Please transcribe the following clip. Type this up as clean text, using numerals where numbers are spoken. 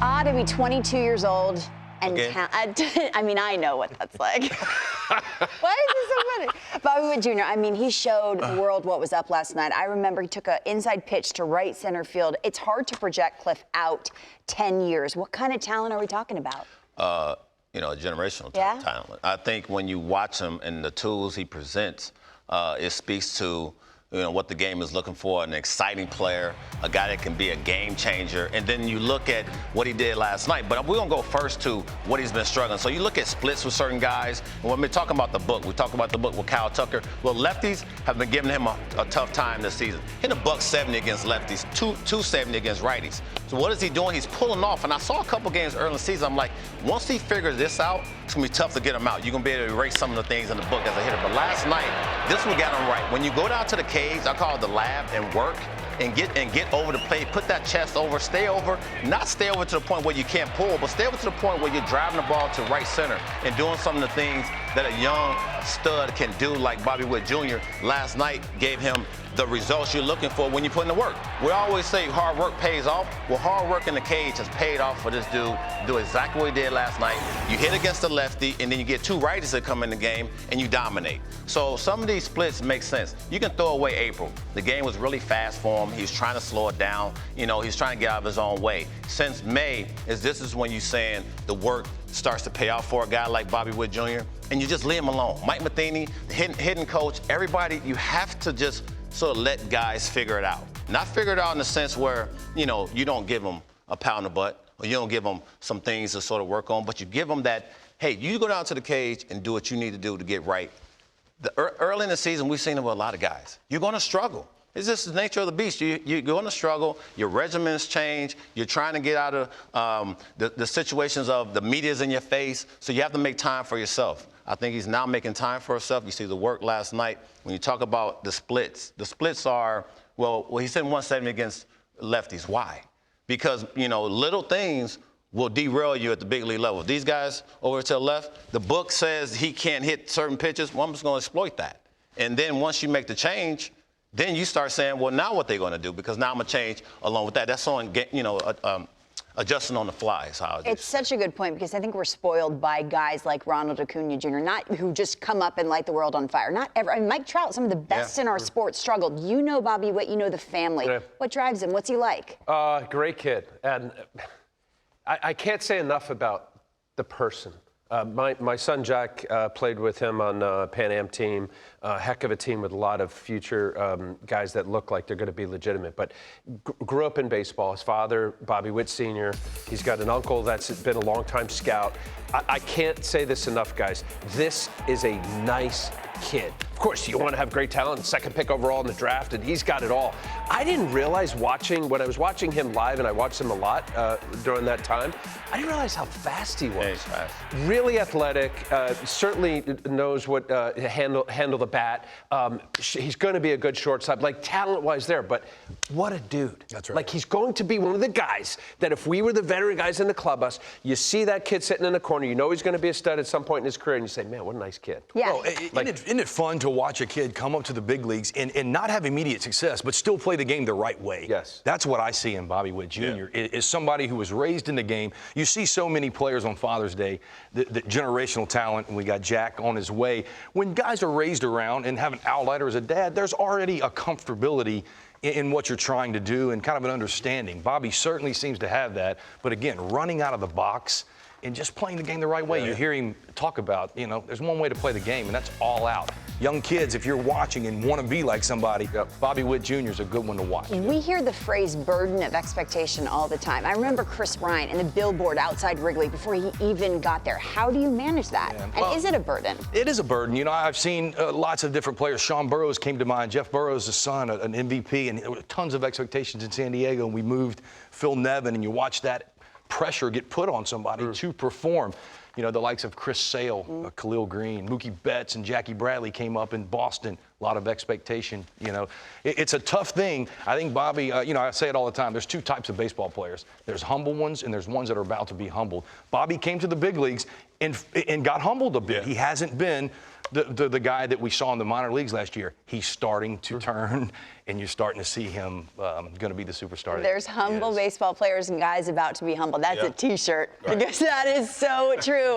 odd to be 22 years old and I mean, I know what that's like. Why is this so funny? Bobby Witt Jr., I mean, he showed the world what was up last night. I remember he took an inside pitch to right center field. It's hard to project Cliff out 10 years. What kind of talent are we talking about? You know, a generational talent. I think when you watch him and the tools he presents, it speaks to, you know, what the game is looking for, an exciting player, a guy that can be a game changer. And then you look at what he did last night. But we're going to go first to what he's been struggling. So you look at splits with certain guys. And when we're talking about the book, we talk about the book with Kyle Tucker. Well, lefties have been giving him a tough time this season. Hit $170 against lefties, $270 against righties. So what is he doing? He's pulling off. And I saw a couple games early in the season. I'm like, once he figures this out, it's going to be tough to get him out. You're going to be able to erase some of the things in the book as a hitter. But last night, this one got him right. When you go down to the cage, I call it the lab, and work and get over the plate, put that chest over, stay over, not stay over to the point where you can't pull, but stay over to the point where you're driving the ball to right center and doing some of the things that a young stud can do, like Bobby Witt Jr. last night gave him the results you're looking for when you put in the work. We always say hard work pays off. Well, hard work in the cage has paid off for this dude. Do exactly what he did last night. You hit against the lefty, and then you get two righties that come in the game, and you dominate. So some of these splits make sense. You can throw away April. The game was really fast for him. He's trying to slow it down. You know, he's trying to get out of his own way. Since May, this is when you're saying the work starts to pay off for a guy like Bobby Witt Jr., and you just leave him alone. Mike Matheny, the hitting coach, everybody, you have to just sort of let guys figure it out. Not figure it out in the sense where, you know, you don't give them a pound in the butt, or you don't give them some things to sort of work on, but you give them that, hey, you go down to the cage and do what you need to do to get right. Early in the season, we've seen it with a lot of guys. You're going to struggle. It's just the nature of the beast. You're going to struggle. Your regimens change. You're trying to get out of the situations of the media's in your face, so you have to make time for yourself. I think he's now making time for himself. You see the work last night. When you talk about the splits are, well, he's hitting 170 against lefties. Why? Because, you know, little things will derail you at the big league level. These guys over to the left, the book says he can't hit certain pitches. Well, I'm just going to exploit that. And then once you make the change, then you start saying, well, now what they're going to do? Because now I'm going to change along with that. That's on, you know, adjusting on the fly is how it's such a good point, because I think we're spoiled by guys like Ronald Acuna Jr., who just come up and light the world on fire. Not ever. I mean, Mike Trout, some of the best in our sport, struggled. You know Bobby Witt, you know the family. Yeah. What drives him? What's he like? Great kid. And I can't say enough about the person. My son Jack played with him on Pan Am team, heck of a team with a lot of future guys that look like they're going to be legitimate. But grew up in baseball. His father, Bobby Witt Sr., he's got an uncle that's been a longtime scout. I can't say this enough, guys. This is a nice kid. Of course, you want to have great talent, second pick overall in the draft, and he's got it all. I didn't realize when I was watching him live, and I watched him a lot during that time, I didn't realize how fast he was. Yeah, he's fast. Really athletic, certainly knows what handle the bat. He's going to be a good shortstop, like talent-wise there, but what a dude. That's right. Like, he's going to be one of the guys that if we were the veteran guys in the clubhouse, you see that kid sitting in the corner, you know he's going to be a stud at some point in his career, and you say, man, what a nice kid. Yeah. Well, isn't it fun to watch a kid come up to the big leagues and not have immediate success, but still play the game the right way? Yes. That's what I see in Bobby Witt Jr. Is somebody who was raised in the game. You see so many players on Father's Day, the generational talent, and we got Jack on his way. When guys are raised around and have an outlier as a dad, there's already a comfortability in what you're trying to do and kind of an understanding. Bobby certainly seems to have that, but again, running out of the box and just playing the game the right way. You hear him talk about, you know, there's one way to play the game, and that's all out. Young kids, if you're watching and want to be like somebody, Bobby Witt Jr. is a good one to watch. We hear the phrase burden of expectation all the time. I remember Chris Bryant and the billboard outside Wrigley before he even got there. How do you manage that? Yeah. And is it a burden? It is a burden. You know, I've seen lots of different players. Sean Burrows came to mind. Jeff Burrows, the son, an MVP, and there were tons of expectations in San Diego, and we moved Phil Nevin, and you watch that pressure get put on somebody to perform. You know, the likes of Chris Sale, Khalil Green, Mookie Betts, and Jackie Bradley came up in Boston. A lot of expectation. You know, it's a tough thing. I think Bobby, you know, I say it all the time. There's two types of baseball players. There's humble ones, and there's ones that are about to be humbled. Bobby came to the big leagues and got humbled a bit. He hasn't been the guy that we saw in the minor leagues last year, he's starting to turn, and you're starting to see him going to be the superstar. There's humble baseball players and guys about to be humble. That's a T-shirt because that is so true.